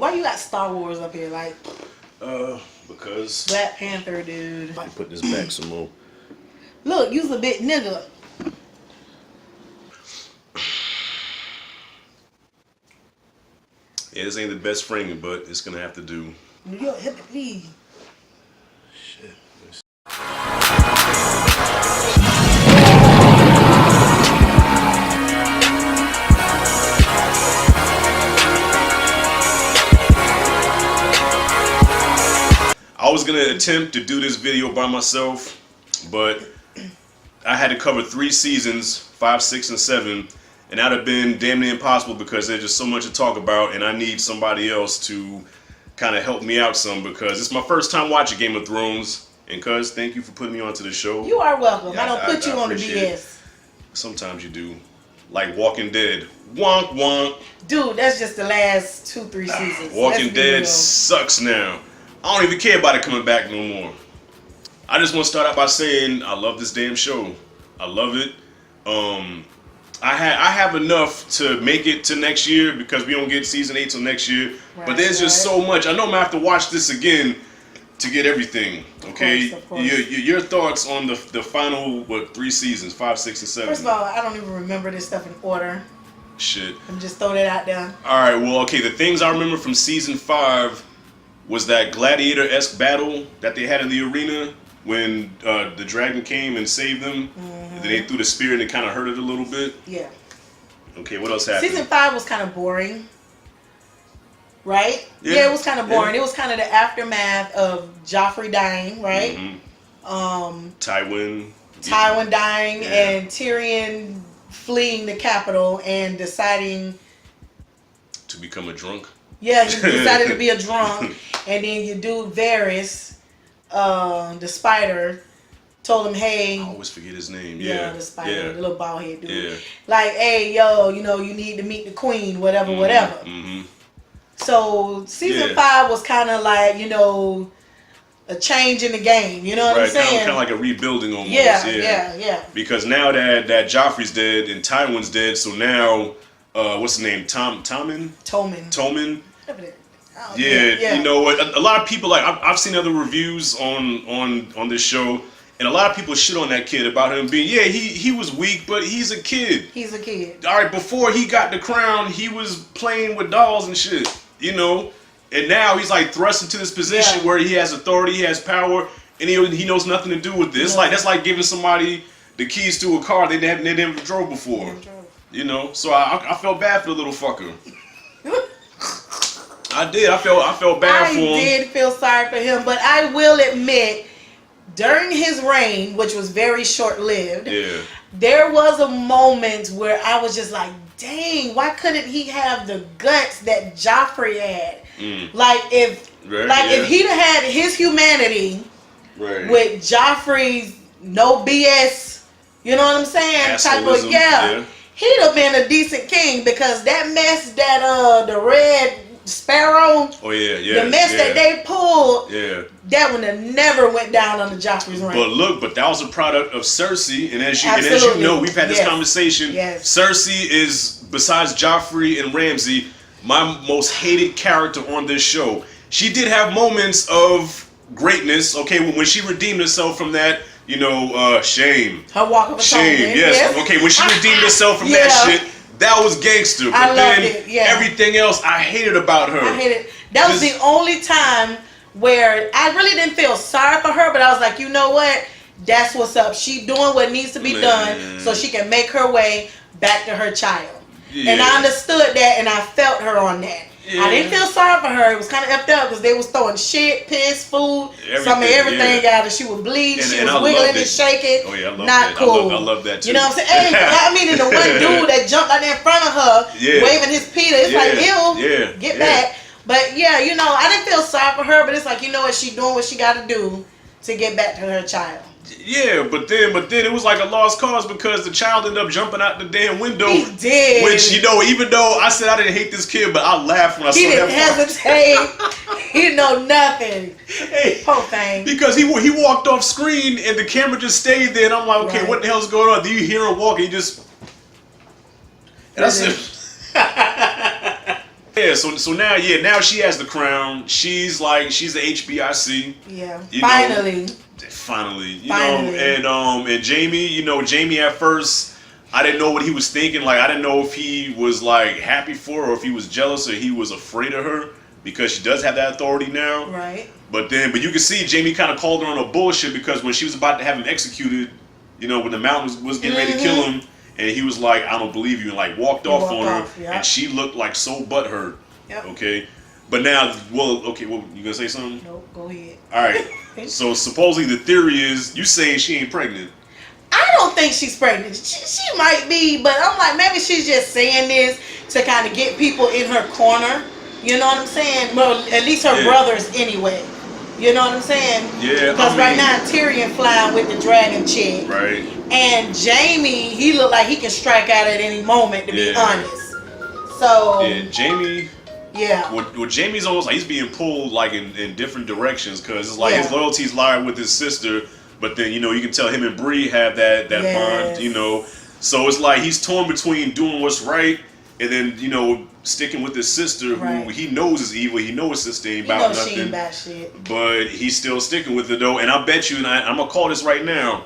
Why you got Star Wars up here? Like, Because Black Panther, dude. I put this back some more. Look, you's a bit nigga. Yeah, this ain't the best framing, but it's gonna have to do. Yo, hit me, please. Shit. I was gonna attempt to do this video by myself, but I had to cover 3 seasons, 5, 6, and 7, and that'd have been damn near impossible because there's just so much to talk about, and I need somebody else to kind of help me out some because it's my first time watching Game of Thrones. And cuz, thank you for putting me onto the show. You are welcome. Yeah, I don't put you on the appreciate BS. Sometimes you do. Like Walking Dead. Wonk wonk. Dude, that's just the last 2, 3 seasons. Walking Let's be Dead real. sucks now. I don't even care about it coming back no more. I just want to start out by saying I love this damn show. I love it. I have enough to make it to next year because we don't get season 8 till next year. Right, but there's just so much. I know I'm gonna have to watch this again to get everything. Okay, of course. Your thoughts on the final 3 seasons, 5, 6, and 7? First of all, I don't even remember this stuff in order. Shit. I'm just throwing it out there. All right. Well, okay. The things I remember from season 5 was that gladiator-esque battle that they had in the arena when the dragon came and saved them. And then they threw the spear and it kind of hurt it a little bit. Yeah. Okay, what else happened? Season 5 was kind of boring. Right? Yeah. It was kind of boring. Yeah. It was kind of the aftermath of Joffrey dying, right? Tywin dying and Tyrion fleeing the capital and deciding to become a drunk. Yeah, he decided to be a drunk, and then your dude Varys, the spider, told him, "Hey." I always forget his name. Yeah, the spider, the little bald head dude. Yeah. Like, hey, yo, you need to meet the queen, whatever. So season 5 was kind of like, a change in the game. You know what I'm saying? Kind of like a rebuilding almost. Yeah. Because now that Joffrey's dead and Tywin's dead, so now, what's his name? Tommen. Yeah, you know what? A lot of people I've seen other reviews on this show, and a lot of people shit on that kid about him being he was weak, but he's a kid. He's a kid. All right, before he got the crown, he was playing with dolls and shit, and now he's like thrust into this position where he has authority, he has power, and he knows nothing to do with this. That's like giving somebody the keys to a car they never drove before. So I felt bad for the little fucker. I did. I felt bad for him. I did feel sorry for him, but I will admit, during his reign, which was very short-lived, there was a moment where I was just like, dang, why couldn't he have the guts that Joffrey had? Like if he'd have had his humanity with Joffrey's no BS, you know what I'm saying? Type of he'd have been a decent king because that mess that the Red Sparrow, the mess that they pulled, that would have never went down under Joffrey's reign. But that was a product of Cersei, and as you know, we've had this conversation. Cersei is, besides Joffrey and Ramsay, my most hated character on this show. She did have moments of greatness, when she redeemed herself from that, shame. Her walk of atonement. Shame, yes. Okay, when she redeemed herself from that shit, that was gangster. But then everything else I hated about her. I hated. That was the only time where I really didn't feel sorry for her, but I was like, you know what? That's what's up. She doing what needs to be done so she can make her way back to her child. And I understood that, and I felt her on that. I didn't feel sorry for her. It was kind of effed up because they was throwing shit, piss, food, everything out, and she would bleed. She was wiggling and shaking. Oh yeah, I love Not that. cool. I love that too. You know what I'm saying? Hey, I mean, and the one dude that jumped out there in front of her, waving his Peter. It's like, ew, get back. But I didn't feel sorry for her. But it's like, you know what? She doing what she got to do to get back to her child. Yeah, but then it was like a lost cause because the child ended up jumping out the damn window. He did. Which, even though I said I didn't hate this kid, but I laughed when I saw that. He didn't hesitate. He didn't know nothing. Hey, poor thing. Because he walked off screen and the camera just stayed there, and I'm like, okay, what the hell's going on? Do you hear him walk? He just... And I said... Yeah, so now she has the crown. She's the HBIC. Yeah. Finally. And Jamie at first, I didn't know what he was thinking. Like, I didn't know if he was like happy for her or if he was jealous or he was afraid of her because she does have that authority now. Right. But you can see Jamie kind of called her on a bullshit because when she was about to have him executed, when the mountain was getting ready to kill him, and he was like, I don't believe you, and like walked off on her, and she looked like so butthurt. Yep. Okay. But now, you gonna say something? Nope, go ahead. All right. So supposedly the theory is you saying she ain't pregnant. I don't think she's pregnant. She might be, but I'm like, maybe she's just saying this to kind of get people in her corner. You know what I'm saying? Well, at least her brothers anyway. You know what I'm saying? Yeah. Because right now Tyrion flying with the dragon chick. Right. And Jamie, he look like he can strike out at any moment, to be honest. So. Yeah, Jamie. Yeah. Well, Jamie's almost like he's being pulled like in different directions because it's like his loyalties lie with his sister, but then you can tell him and Bree have that bond, So it's like he's torn between doing what's right and then sticking with his sister who he knows is evil. He knows his sister ain't about nothing. She ain't about shit. But he's still sticking with it though, and I bet you, and I'm gonna call this right now.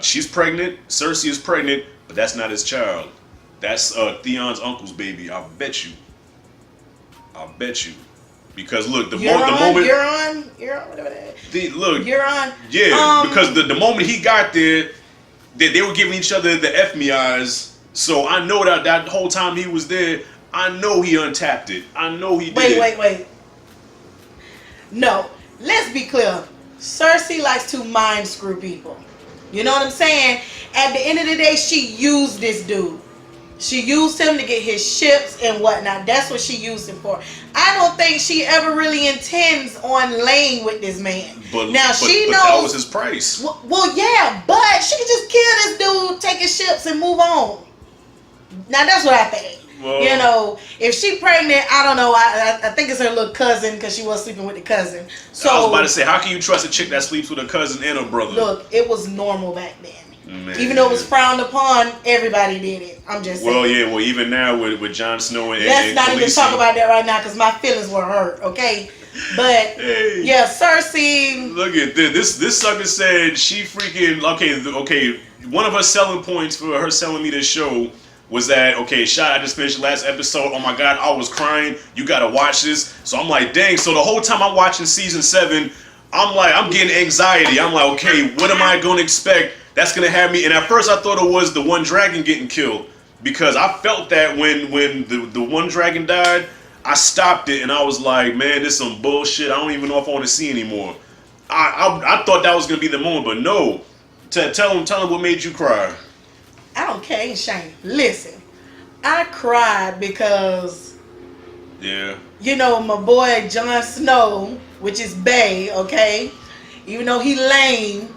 She's pregnant. Cersei is pregnant, but that's not his child. That's Theon's uncle's baby. I'll bet you. Because look, the moment you're on whatever that is. You're on. Yeah, because the moment he got there, they were giving each other the F me eyes. So I know that whole time he was there, I know he untapped it. I know he did. Wait. No, let's be clear. Cersei likes to mind screw people. You know what I'm saying? At the end of the day, she used this dude. She used him to get his ships and whatnot. That's what she used him for. I don't think she ever really intends on laying with this man. But she knows that was his price. Well, yeah, but she could just kill this dude, take his ships, and move on. Now that's what I think. Well, if she pregnant, I don't know. I think it's her little cousin because she was sleeping with the cousin. So I was about to say, how can you trust a chick that sleeps with her cousin and her brother? Look, it was normal back then. Man. Even though it was frowned upon, everybody did it. I'm just saying. Well, even now with Jon Snow and let's not even talk about that right now because my feelings were hurt. Okay, but yeah, Cersei. Look at this. This sucker said she freaking okay. One of her selling points for her selling me this show was that Shot, I just finished the last episode. Oh my God, I was crying. You gotta watch this. So I'm like, dang. So the whole time I'm watching season 7, I'm getting anxiety. I'm like, okay, what am I gonna expect? That's gonna have me. And at first I thought it was the one dragon getting killed because I felt that when the one dragon died, I stopped it and I was like, man, this is some bullshit. I don't even know if I want to see anymore. I thought that was gonna be the moment, but no. Tell him what made you cry. I don't care, ain't shame. Listen, I cried because my boy Jon Snow, which is Bay, even though he lame.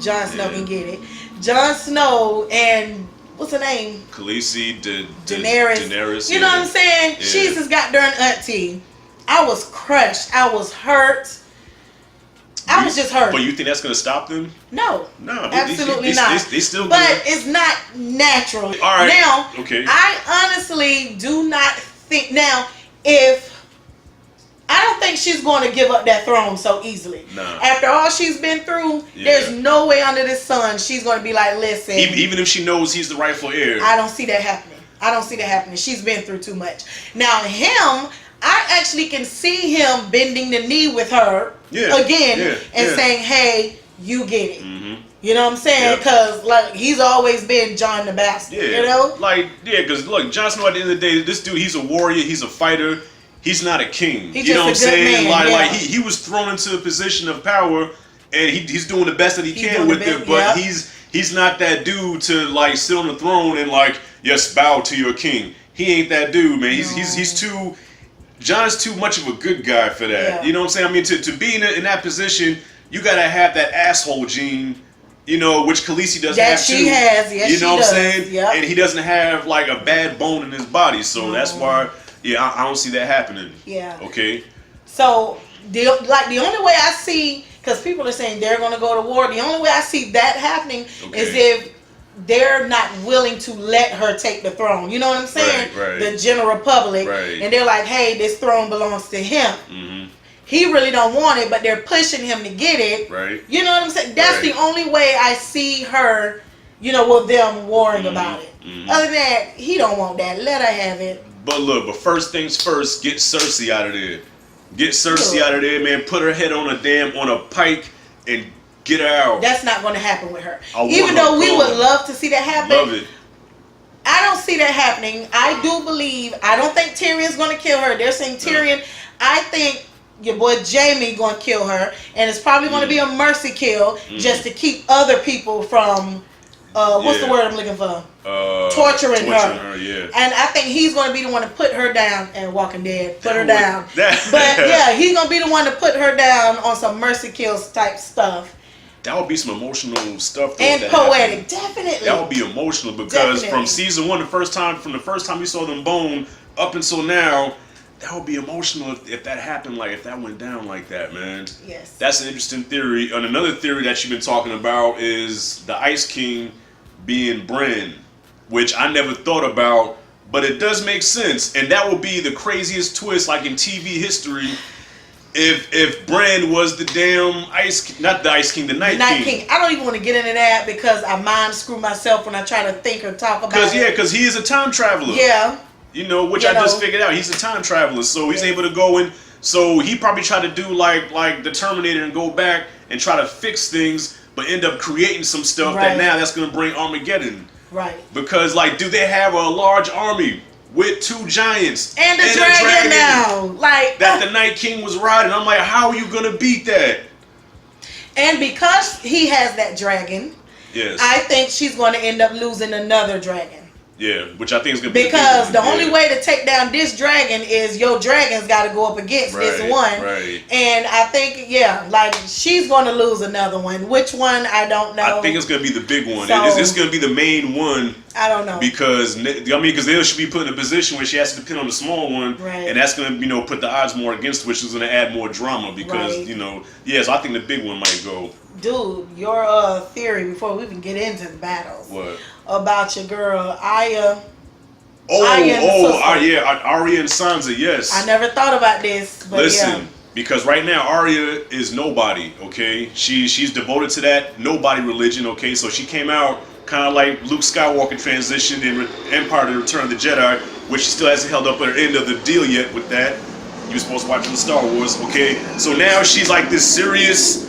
Jon Snow can get it. Jon Snow and what's her name? Khaleesi, Daenerys. You know what I'm saying? Yeah. She's his goddamn auntie. I was crushed. I was hurt. I was just hurt. But you think that's gonna stop them? No, absolutely not. They still. But it's not natural. All right. Now, I honestly do not think I don't think she's going to give up that throne so easily. Nah. After all she's been through, there's no way under the sun she's going to be like, listen. Even if she knows he's the rightful heir. I don't see that happening. She's been through too much. Now, him, I actually can see him bending the knee with her again and saying, hey, you get it. Mm-hmm. You know what I'm saying? Because he's always been John the Bastard, you know? Because look, Jon Snow at the end of the day, this dude, he's a warrior, he's a fighter. He's not a king. You know what I'm saying? He was thrown into a position of power, and he's doing the best that he can with it. But he's not that dude to sit on the throne and yes, bow to your king. He ain't that dude, man. He's too. John's too much of a good guy for that. Yeah. You know what I'm saying? I mean, to be in that position, you gotta have that asshole gene. Which Khaleesi doesn't have too. She has, yes, you know what I'm saying? Yep. And he doesn't have a bad bone in his body, so that's why. Yeah, I don't see that happening. Yeah. Okay. So the only way I see, because people are saying they're going to go to war, the only way I see that happening is if they're not willing to let her take the throne. You know what I'm saying? Right. The general public. Right. And they're like, hey, this throne belongs to him. Mm-hmm. He really don't want it, but they're pushing him to get it. Right. You know what I'm saying? That's Right. the only way I see her, with them worrying about it. Mm-hmm. Other than that, he don't want that. Let her have it. But first things first, get Cersei out of there. Get Cersei out of there, man. Put her head on a pike and get her out. That's not going to happen with her. I Even want her though we gone. would love to see that happen. Love it. I don't see that happening. I don't think Tyrion's going to kill her. They're saying Tyrion. I think your boy Jaime going to kill her. And it's probably going to be a mercy kill just to keep other people from, what's the word I'm looking for? Torturing her. Yeah. And I think he's going to be the one to put her down and Walking Dead. Put her down. But yeah, he's going to be the one to put her down on some mercy kills type stuff. That would be some emotional stuff. Though, and poetic, definitely. That would be emotional because from season 1, from the first time you saw them bone up until now, that would be emotional if that happened, like if that went down like that, man. Yes. That's an interesting theory. And another theory that you've been talking about is the Ice King being Bran, which I never thought about, but it does make sense. And that would be the craziest twist, like in TV history. If Bran was the damn not the Ice King, the Night King. I don't even want to get into that because I mind screw myself when I try to think or talk about it. Because he is a time traveler. Yeah. Which I just figured out. He's a time traveler, so he's able to go in. So he probably tried to do like the Terminator and go back and try to fix things, but end up creating some stuff that's going to bring Armageddon. Right. Because do they have a large army with 2 giants and a dragon now, that the Night King was riding? I'm like, how are you gonna beat that? And because he has that dragon, yes, I think she's going to end up losing another dragon. Yeah, which I think is gonna be because the only way to take down this dragon is your dragon's got to go up against this one. Right. And I think she's going to lose another one. Which one I don't know. I think it's gonna be the big one. So, it's gonna be the main one. I don't know because they should be put in a position where she has to depend on the small one, and that's gonna put the odds more against, which is gonna add more drama because so I think the big one might go. Dude, your theory before we even get into the battles. What? About your girl Arya. Arya and Sansa. Yes. I never thought about this. But listen, because right now Arya is nobody. Okay, she's devoted to that nobody religion. Okay, so she came out kind of like Luke Skywalker transitioned in Empire: The Return of the Jedi, which she still hasn't held up her end of the deal yet with that. You were supposed to watch the Star Wars. Okay, so now she's like this serious,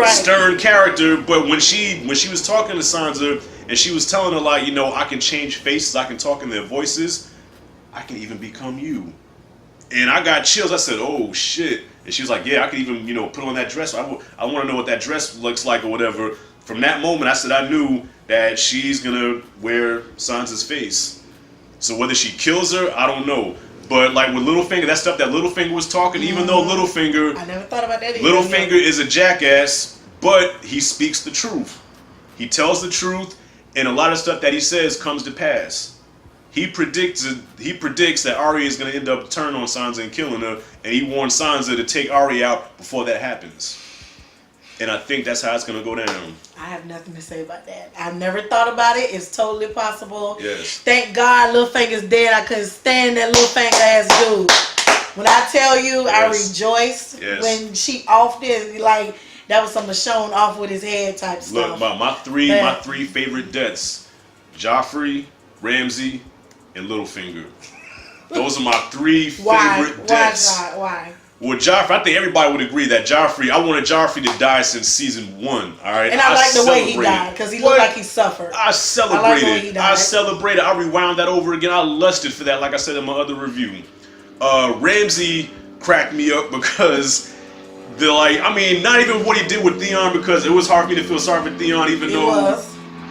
stern character. But when she was talking to Sansa. And she was telling her I can change faces, I can talk in their voices, I can even become you. And I got chills. I said, oh shit. And she was like, yeah, I could even, put on that dress. I want to know what that dress looks like or whatever. From that moment, I said I knew that she's gonna wear Sansa's face. So whether she kills her, I don't know. But with Littlefinger, that stuff that Littlefinger was talking, even though Littlefinger, I never thought about that either. Littlefinger is a jackass, but he speaks the truth. He tells the truth. And a lot of stuff that he says comes to pass. He predicts that Arya is going to end up turning on Sansa and killing her, and he warns Sansa to take Arya out before that happens. And I think that's how it's going to go down. I have nothing to say about that. I never thought about it. It's totally possible. Yes. Thank God Littlefinger's dead. I couldn't stand that Littlefinger ass dude. When I tell you, I rejoiced when she offed it, that was some Michonne off with his head type stuff. Look, my three favorite deaths: Joffrey, Ramsay, and Littlefinger. Those are my 3 favorite deaths. Why? Well, Joffrey, I think everybody would agree that I wanted Joffrey to die since season 1. All right, and I like the way he died because he looked like he suffered. I celebrated. I rewound that over again. I lusted for that, like I said in my other review. Ramsay cracked me up because. Not even what he did with Theon, because it was hard for me to feel sorry for Theon, even though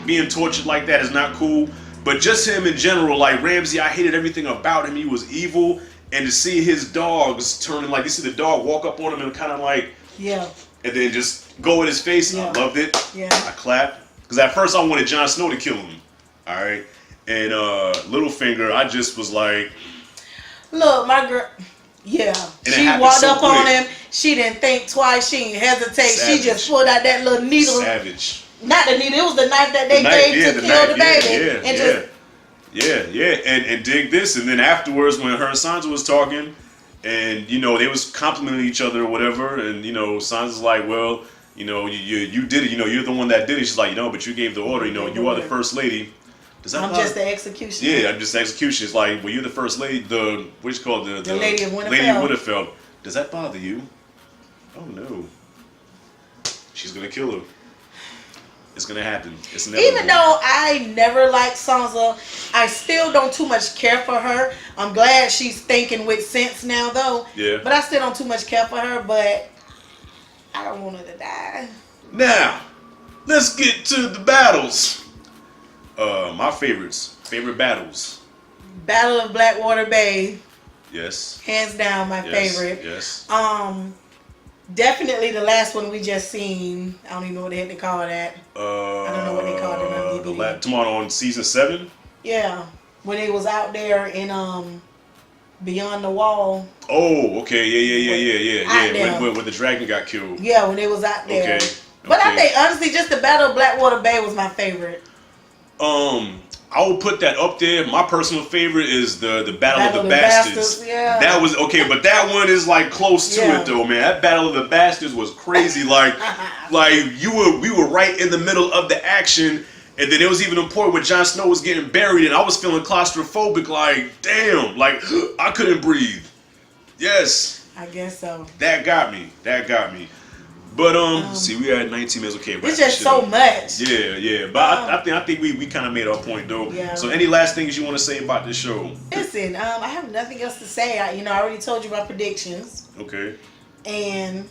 being tortured like that is not cool. But just him in general, Ramsay, I hated everything about him. He was evil, and to see his dogs turning, you see the dog walk up on him and kind of and then just go in his face. I loved it. Yeah. I clapped. Because at first I wanted Jon Snow to kill him. All right. And Littlefinger, I just was like, look, my girl. Yeah, she walked up on him. She didn't think twice. She didn't hesitate. Savage. She just pulled out that little needle. Savage. Not the needle. It was the knife that they gave to kill the baby. And dig this. And then afterwards, when her and Sansa was talking, and they was complimenting each other or whatever, and Sansa's like, well, you did it. You're the one that did it. She's like, but you gave the order. You are the first lady. I'm just the executioner. Yeah, I'm just the executioner. It's like, well, you're the first lady. What's called the Lady of Winterfell. Lady of Winterfell. Does that bother you? Oh no. She's gonna kill her. It's gonna happen. It's never. Even though I never liked Sansa, I still don't too much care for her. I'm glad she's thinking with sense now, though. Yeah. But I still don't too much care for her. But I don't want her to die. Now, let's get to the battles. My favorite battles. Battle of Blackwater Bay. Yes. Hands down, my favorite. Yes. Definitely the last one we just seen. I don't even know what the heck they call that. I don't know what they called it on DVD. Tomorrow on season 7. Yeah, when they was out there in Beyond the Wall. Oh, okay, yeah. When the dragon got killed. Yeah, when they was out there. Okay. But I think honestly, just the Battle of Blackwater Bay was my favorite. I will put that up there. My personal favorite is the Battle of the Bastards. Yeah. That was okay, but that one is like close to it though, man. That Battle of the Bastards was crazy. Like we were right in the middle of the action, and then there was even a point where Jon Snow was getting buried, and I was feeling claustrophobic. Like damn, like I couldn't breathe. Yes. I guess so. That got me. But see, we are at 19 minutes. Okay, it's just so much. Yeah. But I think we kind of made our point though. Yeah. So, any last things you want to say about this show? Listen, I have nothing else to say. I already told you my predictions. Okay. And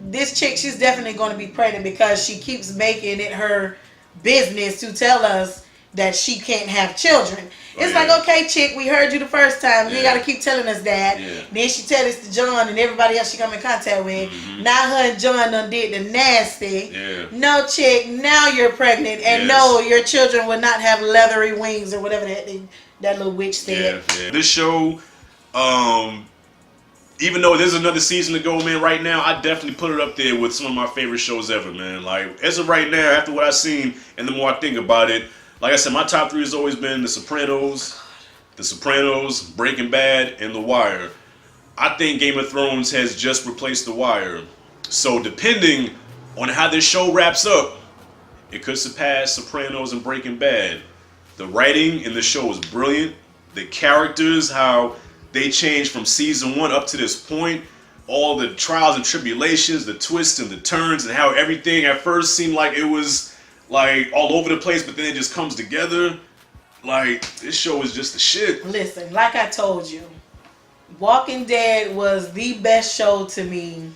this chick, she's definitely going to be pregnant because she keeps making it her business to tell us that she can't have children. It's like, okay, chick, we heard you the first time. You got to keep telling us that. Yeah. Then she tell this to John and everybody else she come in contact with. Mm-hmm. Now her and John done did the nasty. Yeah. No, chick, now you're pregnant. And no, your children will not have leathery wings or whatever that little witch said. Yeah. This show, even though there's another season to go, man, right now, I definitely put it up there with some of my favorite shows ever, man. Like, as of right now, after what I've seen, and the more I think about it, like I said, my top 3 has always been The Sopranos, Breaking Bad, and The Wire. I think Game of Thrones has just replaced The Wire. So depending on how this show wraps up, it could surpass Sopranos and Breaking Bad. The writing in the show is brilliant. The characters, how they changed from season 1 up to this point, all the trials and tribulations, the twists and the turns, and how everything at first seemed like it was like all over the place, but then it just comes together. Like, this show is just the shit. Listen, like I told you, Walking Dead was the best show to me,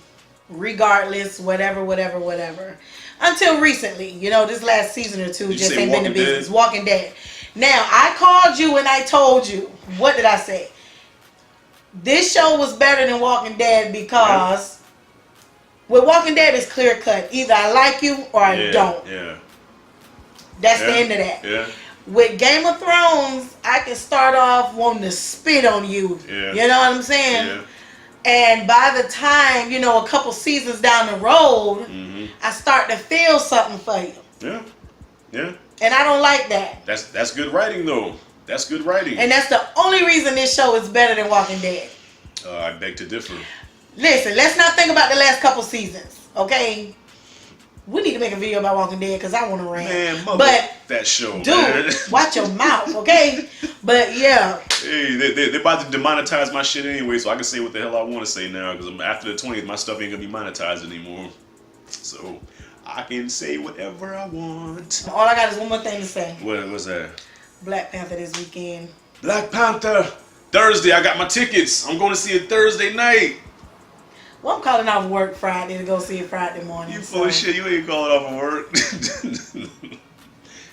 regardless, whatever. Until recently, this last season or two just ain't been the business. Walking Dead. Now, I called you and I told you, what did I say? This show was better than Walking Dead because with Walking Dead it's clear cut. Either I like you or I don't. Yeah. That's the end of that. Yeah. With Game of Thrones, I can start off wanting to spit on you. Yeah. You know what I'm saying? Yeah. And by the time, a couple seasons down the road, I start to feel something for you. Yeah. Yeah. And I don't like that. That's good writing though. That's good writing. And that's the only reason this show is better than Walking Dead. I beg to differ. Listen, let's not think about the last couple seasons, okay? We need to make a video about Walking Dead because I want to rant. Man, that show, dude, man. Watch your mouth, okay? But yeah. Hey, they're about to demonetize my shit anyway, so I can say what the hell I want to say now because after the 20th, my stuff ain't going to be monetized anymore. So I can say whatever I want. All I got is one more thing to say. What's that? Black Panther this weekend. Black Panther. Thursday, I got my tickets. I'm going to see it Thursday night. Well, I'm calling off work Friday to go see it Friday morning. You full of shit. You ain't calling off of work.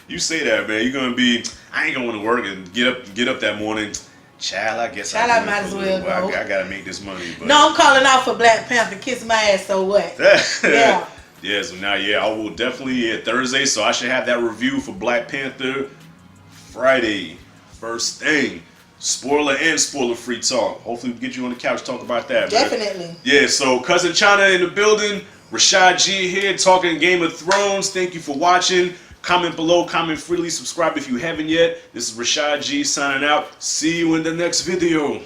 You say that, man. You're gonna be. I ain't going to work and get up that morning. Child, I guess I might as well go. I gotta make this money. But. No, I'm calling off for Black Panther. Kiss my ass. So what? Yeah. Yeah. So now, I will definitely Thursday. So I should have that review for Black Panther Friday, first thing. Spoiler and spoiler-free talk. Hopefully we get you on the couch to talk about that. Definitely. Man. Yeah, so Cousin China in the building. Rashad G here, talking Game of Thrones. Thank you for watching. Comment below, comment freely, subscribe if you haven't yet. This is Rashad G signing out. See you in the next video.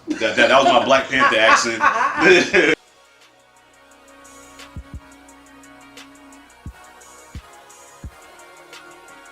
That was my Black Panther accent.